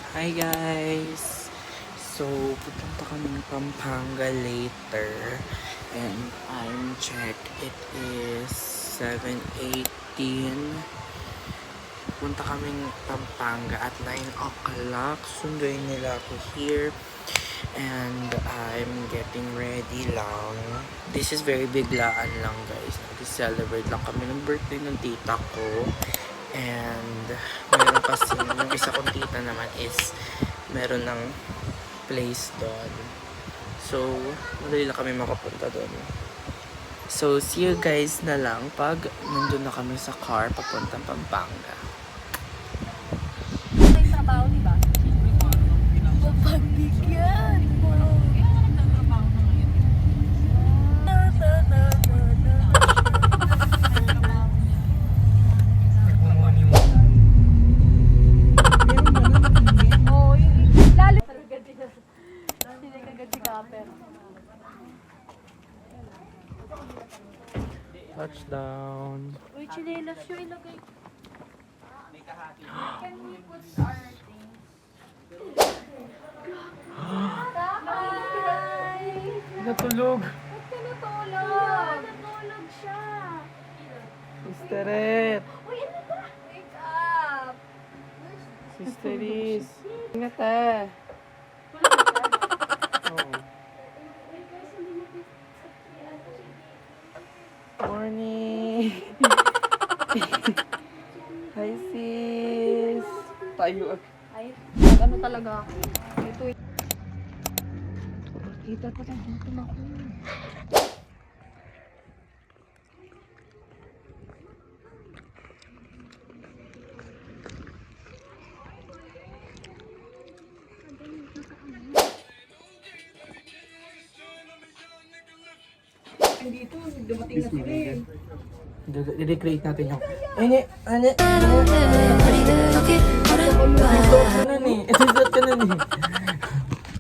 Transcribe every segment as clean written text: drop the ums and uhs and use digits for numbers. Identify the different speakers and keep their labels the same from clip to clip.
Speaker 1: Hi guys! So, pupunta kami ng Pampanga later. And I'm checked. It is 7:18. Punta kaming Pampanga at 9 o'clock. Sunduin nila ako here. And I'm getting ready lang. This is very biglaan lang guys. Nag-celebrate lang kami ng birthday ng tita ko. And meron kasi yung isa kong tita naman is meron ng place doon. So, madali lang kami makapunta doon. So, see you guys na lang pag nandun na kami sa car papuntang Pampanga.
Speaker 2: May trabaho, di ba? Pagbigyan mo. Oo, lalo. Hindi kagad si Kaper.
Speaker 1: Touchdown!
Speaker 2: Uy, chinelas yun ilagay. Can we put our things? Hi!
Speaker 1: Natulog!
Speaker 2: Ba't ka natulog? Natulog siya.
Speaker 1: Sisteret!
Speaker 2: Uy, ano ba? Wake up!
Speaker 1: Sisteris! Ingat eh! Oh.
Speaker 2: Wait guys, hindi natin
Speaker 1: Morning! Hi sis! Tayo at
Speaker 2: ay, ano talaga ako? Ito eh. Kita pa tayo dito ako.
Speaker 3: Dito, dumating na sila eh.
Speaker 1: I-recreate natin yung ito ka nun eh. Ito ka nun eh.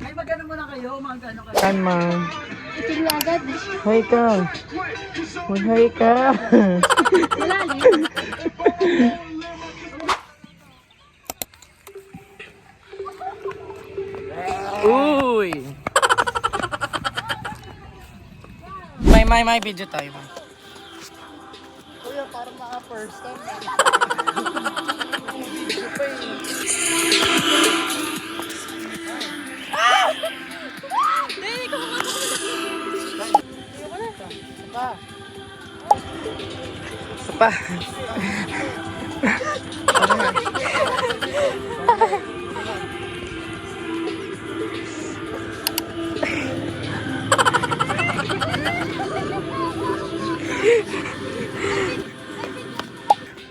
Speaker 3: Ay, magkano muna kayo? Magkano kayo?
Speaker 1: Kan ma.
Speaker 2: Itin mo agad.
Speaker 1: Hi ka. Hi ka.
Speaker 2: Malalim.
Speaker 1: Uy! May video tayo.
Speaker 2: Kuya, parang mga first time.
Speaker 1: Pa.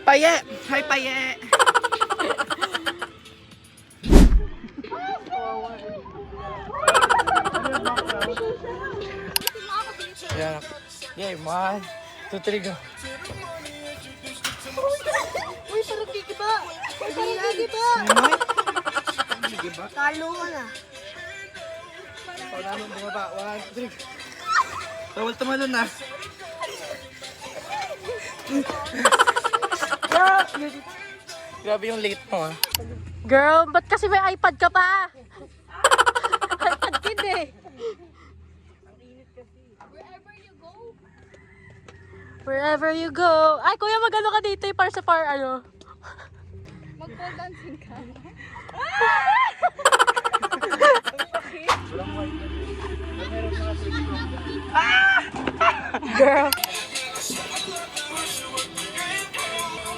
Speaker 1: Paye! Hi, Paye! Yan. Yay, 1, 2, 3, go.
Speaker 2: Uy, parang gigiba. Uy, parang gigiba.
Speaker 1: Sige ba?
Speaker 2: Talo ka na.
Speaker 1: Pag namin bumaba, 1, 2, 3. Bawal tumalon na. Grabe yung late mo ah.
Speaker 2: Girl, ba't kasi may iPad ka pa? iPad kid eh. Wherever you go. Ay, kuya, magano ka dito para sa ano? Mag-pole dancing ka.
Speaker 1: Girl.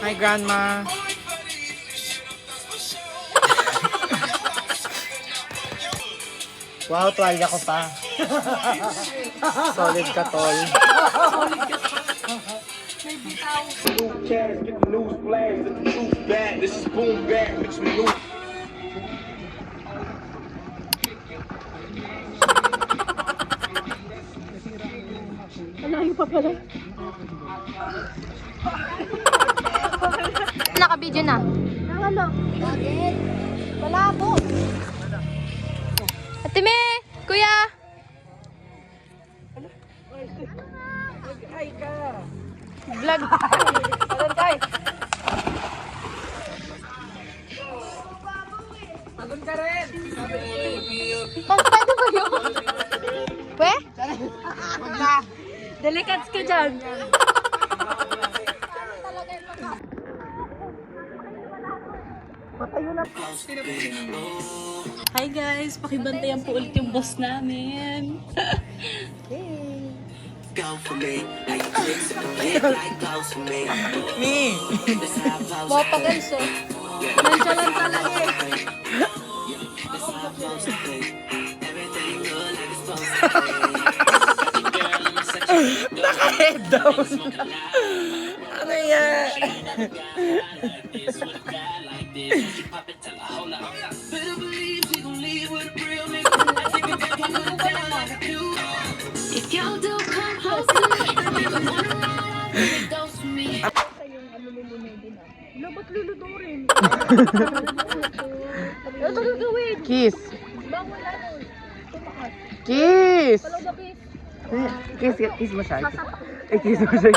Speaker 1: Hi, Grandma. Wow, tuwalya ko pa. Solid ka, tol.
Speaker 4: New cash, get the news flash, get the truth back. This is boom back, bitch, we lose.
Speaker 2: Malayo pa pala. Naka-video na. Ano? Bakit? Malabo. Ate Me! Kuya!
Speaker 3: Ay ka!
Speaker 2: Vlog. Alam tayo.
Speaker 3: Pagod ka rin.
Speaker 2: Paano ba yun? We? Delicats ka dyan. Hi guys, pakibantayan po ulit yung boss namin.
Speaker 5: Go for me. How you fix it? Live like close for me.
Speaker 1: Me!
Speaker 5: That's how close
Speaker 2: Mga paganso. Nonchalant talaga eh.
Speaker 5: That's how close to be. Everything good like it's supposed to be. Girl, I'm such a
Speaker 1: Naka-head down! Ano yan?
Speaker 5: better believe we gon' leave with a real nigga. I think we got one more down like I do. If y'all do come closer, if you wanna ride, it goes for me.
Speaker 2: Labat luluturin. Ano ito gagawin?
Speaker 1: Kiss!
Speaker 2: Bawal ano? Tumakas.
Speaker 1: Kiss!
Speaker 2: Palogapis.
Speaker 1: Kiss mo siya. Kiss mo siya.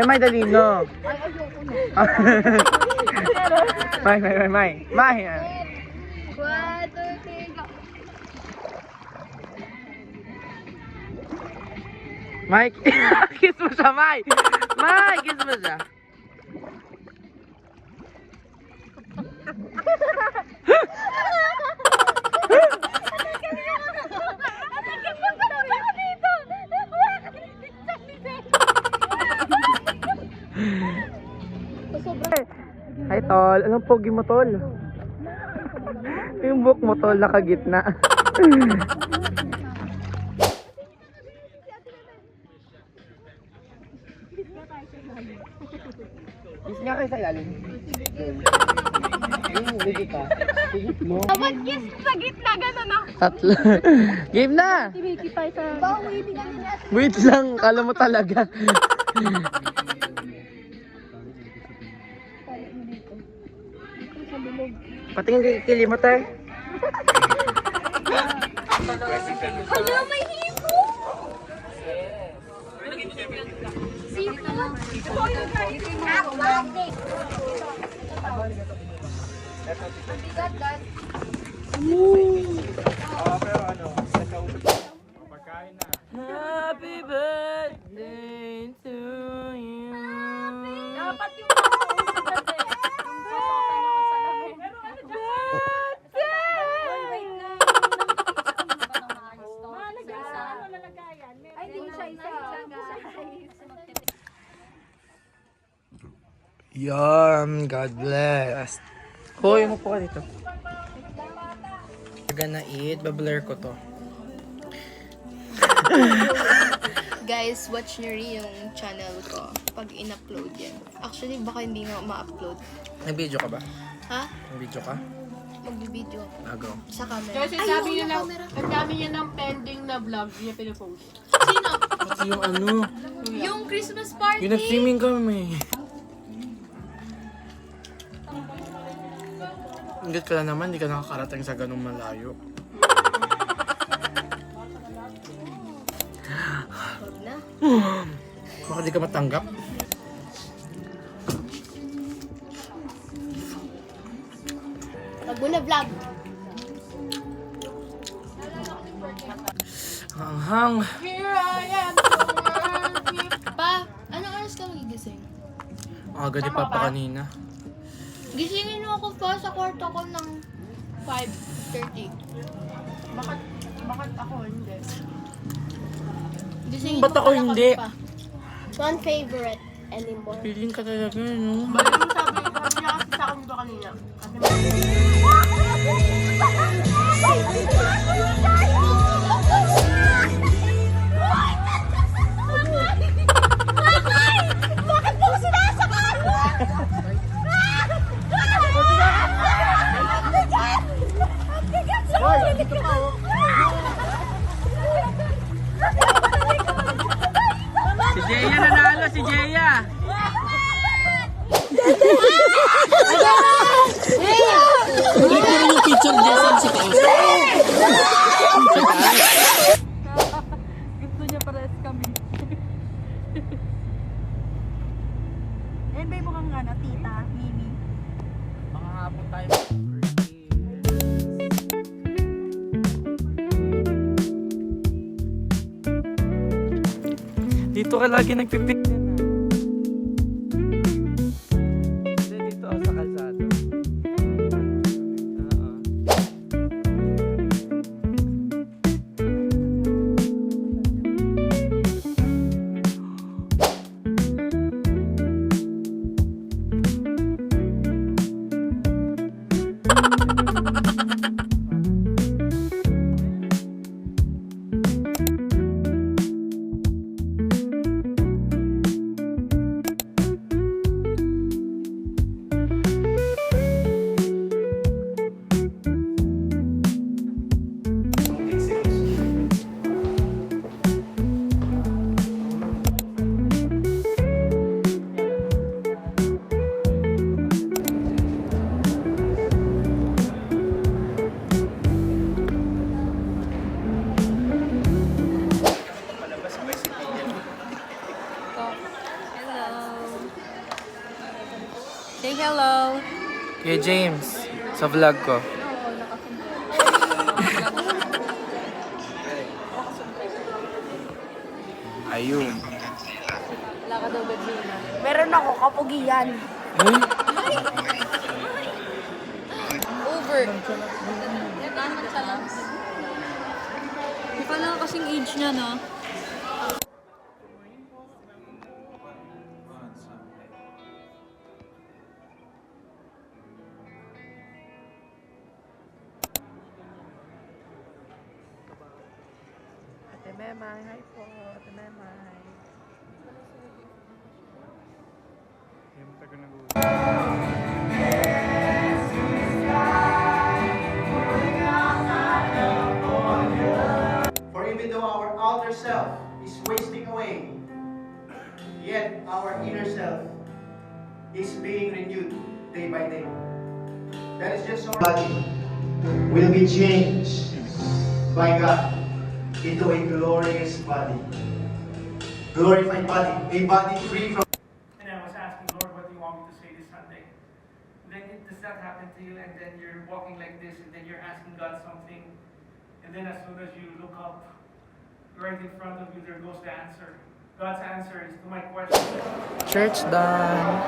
Speaker 1: May dalino.
Speaker 2: Ay, ayoko na.
Speaker 1: May.
Speaker 2: 1, 2, 3, go.
Speaker 1: Mike, kiss mo siya, Mike! Mike, kiss mo siya. Hi, tol. Anong pogi mo, tol? Yung book mo, tol, nakagitna. Kiss nga kayo sa ilalim. Yung ligit ka. Ligit mo.
Speaker 2: Dapat kiss sa gitna, gano'n ah.
Speaker 1: Tatlo. Game na!
Speaker 2: Tibiki pa sa... Bawi, bigyan niya.
Speaker 1: Wait lang, kala mo talaga. Patingin kay kili mo, tay.
Speaker 2: Hala, may himo! Sino? Ito yung kayo. Ako, wagi. Mabigat, guys.
Speaker 1: Happy birthday to you.
Speaker 2: Dapat yung makausap natin. Yung pasokan ako sa lamin. Wait lang. Ay, di siya isa.
Speaker 1: Yum, God bless. Hoy, mo po ka dito. Gonna eat, bablur ko to.
Speaker 6: Guys, watch nyo rin yung channel ko pag in-upload yan. Actually, baka hindi nga ma-upload.
Speaker 1: Nag-video ka ba?
Speaker 6: Ha?
Speaker 1: Nag-video ka?
Speaker 6: Mag-video
Speaker 1: Agaw.
Speaker 6: sa camera.
Speaker 2: Kasi sabi niya lang, ang dami niya ng pending na vlog niya pinapost.
Speaker 6: Sino?
Speaker 1: Pati yung ano,
Speaker 6: Yung Christmas party!
Speaker 1: yung nag-swimming kami. Ingit ka na naman, di ka nakakarating sa ganung malayo.
Speaker 6: Huwag na.
Speaker 1: Baka di ka matanggap.
Speaker 6: Wag mo na vlog.
Speaker 1: Ang hang.
Speaker 6: Pa, anong oras ka magigising?
Speaker 1: Aga di pa kanina.
Speaker 6: Gisingin mo ako pa sa kwarto ko ng 5:30.
Speaker 2: Bakit ako hindi?
Speaker 6: Gisingin
Speaker 1: Ba't
Speaker 6: mo
Speaker 1: ako
Speaker 6: pala
Speaker 1: hindi?
Speaker 6: kami pa. One favorite anymore.
Speaker 1: Feeling ka talaga, no?
Speaker 2: Balik mo sabi niya kasi sa akin ito kanina. Kasi bakit mo sinasakal?
Speaker 1: Si Jeya nanalo, si Jeya! Balik mo rin yung picture dyan sa taas.
Speaker 2: gusto niya pares kami.
Speaker 3: Yan ba yung mukhang ano, tita, Mimi?
Speaker 1: Mga hapon tayo. Dito ka lagi nagpipick yan ah. Hindi, dito ako sa kalsado. Oo.
Speaker 2: Say hello.
Speaker 1: Kay James, sa vlog ko. Ayun.
Speaker 2: Wala ka daw gadzina.
Speaker 6: Meron ako, kapugian.
Speaker 1: Uy,
Speaker 2: Over. Nagkanan siya lang. Mukha lang kasing age niya, no?
Speaker 1: Ate Memay, hi po. Ate Memay. Yung taga nag-uwi.
Speaker 7: For even though our outer self is wasting away, yet our inner self is being renewed day by day. That is just our body will be changed by God into a glorious body. Glorified body, a body free from.
Speaker 8: And I was asking, Lord, what do you want me to say this Sunday? And then does that happen to you? And then you're walking like this, and then you're asking God something. And then as soon as you look up, right in front of you, there goes the answer. God's answer is to my question.
Speaker 1: Church done.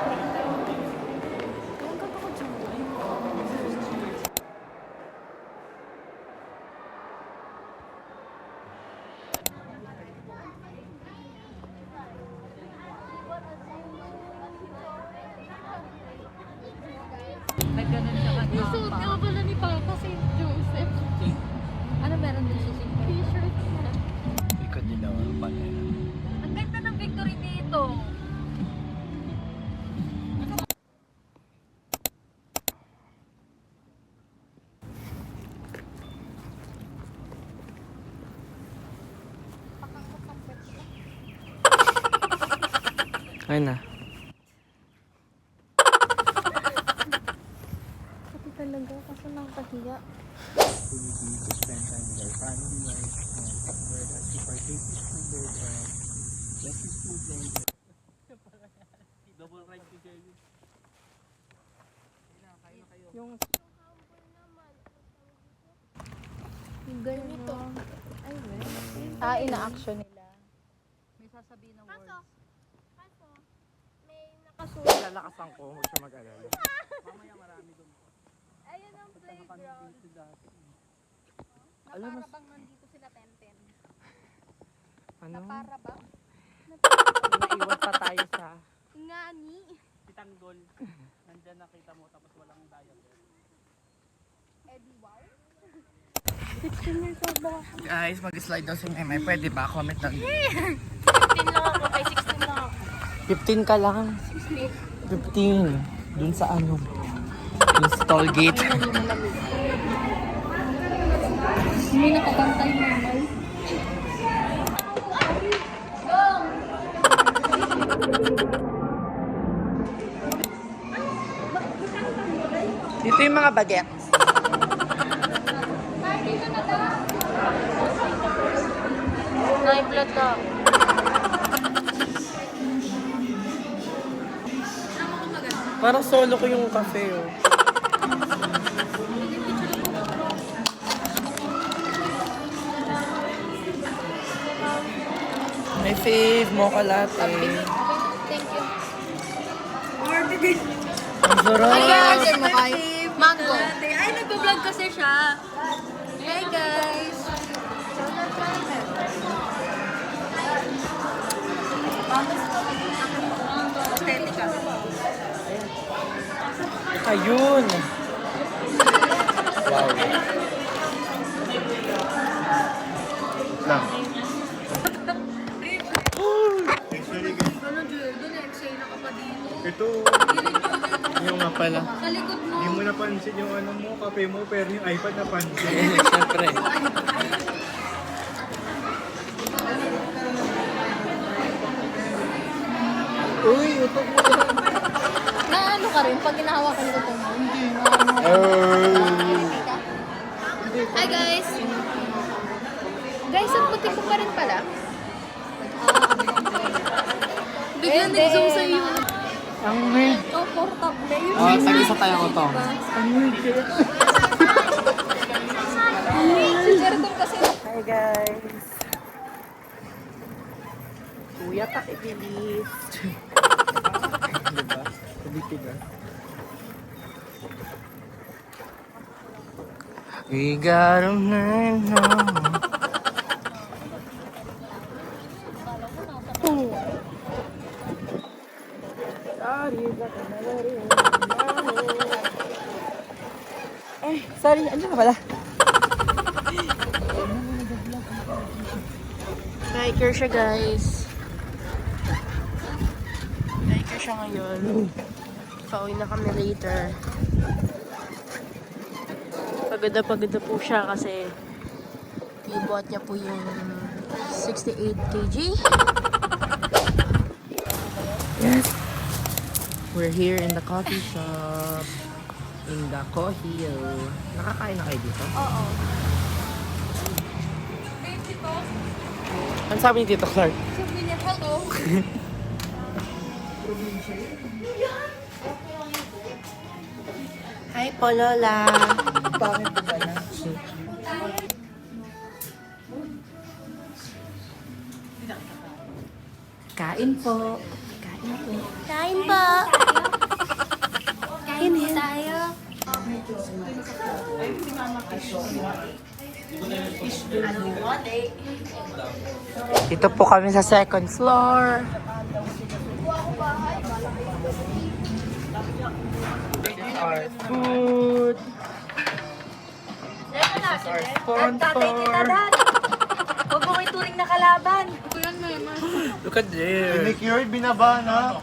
Speaker 2: Nagganon siya ka
Speaker 6: Suot nga pala ni Papa St. Joseph.
Speaker 2: Ano meron din siya?
Speaker 6: T-shirt na.
Speaker 1: Ikot nila ang panela.
Speaker 2: Ang ganda ng victory dito.
Speaker 1: Ayun na.
Speaker 6: Pati talaga, kaso nakahiya. Yung ganito. Ay, well. Ina-action nila.
Speaker 2: May sasabihin ng words.
Speaker 1: Lalakasan ko, huwag siya mag-alala.
Speaker 6: Ayun ang playground.
Speaker 1: Alam mo,
Speaker 6: Bang nandito sila Tenten.
Speaker 1: ano?
Speaker 6: Para bang?
Speaker 1: Naiwan pa tayo sa...
Speaker 6: Ngani.
Speaker 8: Tanggol. Nandyan nakita mo, tapos walang dayag.
Speaker 6: Eddie, wow. 16 years old ba?
Speaker 1: Guys, mag-slide daw si Memay. Pwede ba? Comment lang.
Speaker 6: 15 lang ako. Ay, 16 lang ako.
Speaker 1: 15 ka lang. 15. Dun sa ano? Dun sa toll gate.
Speaker 6: Hindi nakabantay mamay.
Speaker 1: Dito yung mga bagets.
Speaker 2: Naiplat ka.
Speaker 1: Parang solo ko yung cafe, oh. My fave, mocha latte.
Speaker 6: Okay, thank you.
Speaker 1: Ang sarap.
Speaker 6: Ay, order mo kay Mango.
Speaker 2: Ay, nagbablog kasi siya. Hey guys!
Speaker 1: Ayun. Wow.
Speaker 9: Lang.
Speaker 2: Ano, Jordan? Excited ka pa dito.
Speaker 9: Ito, yung nga pala.
Speaker 2: Sa likod mo.
Speaker 9: Hindi mo napansin yung ano mo, kape mo, pero yung iPad napansin.
Speaker 1: Siyempre.
Speaker 9: Uy, utok mo.
Speaker 6: Na ano ka rin pag hinahawakan ko ito mo? Hindi na. Hi guys! Guys, ang puti ko pa rin pala.
Speaker 2: Biglang nag-zoom sa'yo.
Speaker 1: Ang weird.
Speaker 2: Comfortable.
Speaker 1: Oh, tag-isa tayo ko to.
Speaker 6: Si Jerdon kasi.
Speaker 1: Hi guys. Kuya ka ibilis. Diba? Sabitin. We got a man now. Ay, sorry. Andiyan ka pala. Hiker siya, guys. Hiker siya ngayon. Pauwi na kami later. Pagod na po siya kasi ibuhat niya po yung 68 kg. Yes. We're here in the coffee shop. In the Cohill. Nakakain na kayo dito?
Speaker 6: Oo.
Speaker 1: Ano sabi ni Tito Clark?
Speaker 6: Sabi niya, hello.
Speaker 1: Hi po, Lola.
Speaker 3: Pangit ba na?
Speaker 1: Kain po.
Speaker 6: Kain po. Kain po tayo.
Speaker 1: Dito po kami sa second floor. Our food. This is our front floor.
Speaker 2: Huwag mo ituring na kalaban.
Speaker 1: Look at there.
Speaker 9: Manicure, binaba na.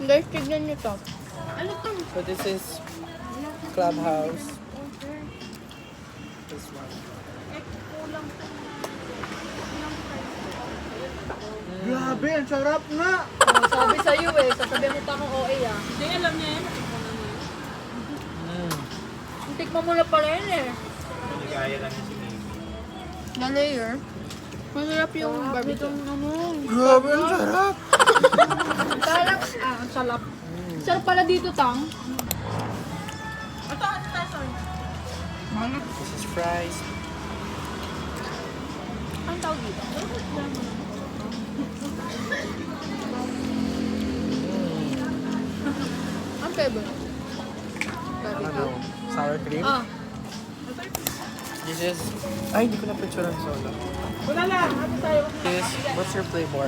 Speaker 6: Guys, tignan niyo to.
Speaker 1: So this is clubhouse. This one.
Speaker 9: Grabe, ang sarap nga.
Speaker 2: Sabi sa'yo eh, sasabihin mo pa akong OA ah. Hindi, alam niya yan. Tikman mo na pala yun eh.
Speaker 9: Nagaya lang yung sinili.
Speaker 6: Na layer. Masarap yung barbecue.
Speaker 1: Grabe, ang sarap.
Speaker 2: Parang, ang salap. Sarap pala dito, Tang.
Speaker 1: This is fries.
Speaker 2: Ang tawag dito? Ang flavor.
Speaker 1: Ano? Sour cream?
Speaker 2: Ah,
Speaker 1: This is... Ay, hindi ko na picture ang solo.
Speaker 2: wala lang. Ano tayo?
Speaker 1: This, what's your flavor?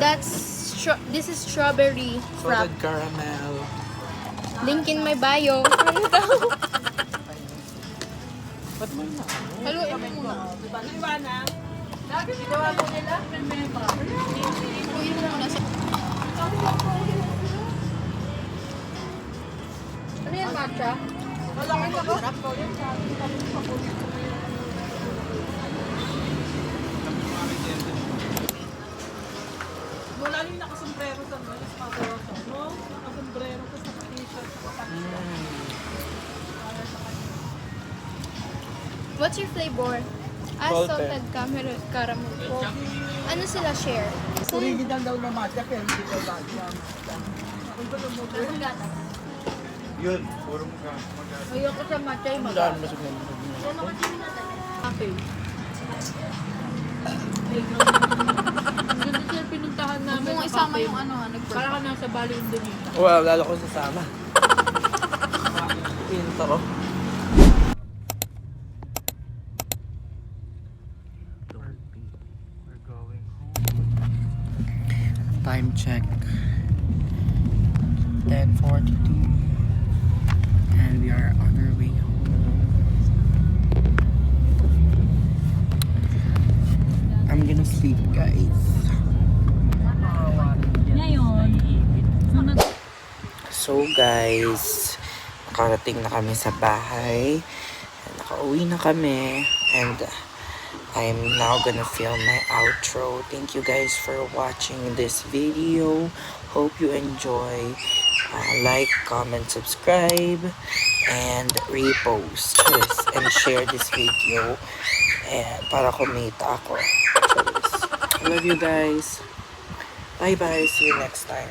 Speaker 6: This is strawberry frap.
Speaker 1: Salted caramel.
Speaker 6: Link in my bio. Ano daw?
Speaker 1: Ba't mo na?
Speaker 6: Haluin mo muna.
Speaker 2: Iwanang. Lagi ginawa mo nila.
Speaker 6: Haluin mo muna.
Speaker 2: Ano yan, matcha? Wala ka na ba? Wala rin nakasombrero sa mga ispatoso, no? Nakasombrero ko sa t-shirt.
Speaker 6: What's your flavor?
Speaker 1: Salted.
Speaker 6: Salted caramel po. Ano sila share?
Speaker 3: Original daw na matcha, pero hindi daw matcha.
Speaker 9: Yun, puro mga maganda.
Speaker 2: Ayoko sa matcha yung
Speaker 1: Daan mo siguro.
Speaker 2: Okay. Ganda siya pinuntahan namin.
Speaker 6: Kung isama yung ano,
Speaker 2: Para ka nasa Bali, Indonesia.
Speaker 1: Well, lalo ko sasama. Pinto ko.
Speaker 9: We're going home.
Speaker 1: Time check. 10:42. And we are on our way home. I'm gonna sleep, guys.
Speaker 2: Ngayon,
Speaker 1: So guys, nakarating na kami sa bahay. Nakauwi na kami. And I'm now gonna film my outro. Thank you guys for watching this video. Hope you enjoy. Like, comment, subscribe, and repost. Cheers. And share this video. Para kumita ako. Cheers. I love you guys. Bye bye. See you next time.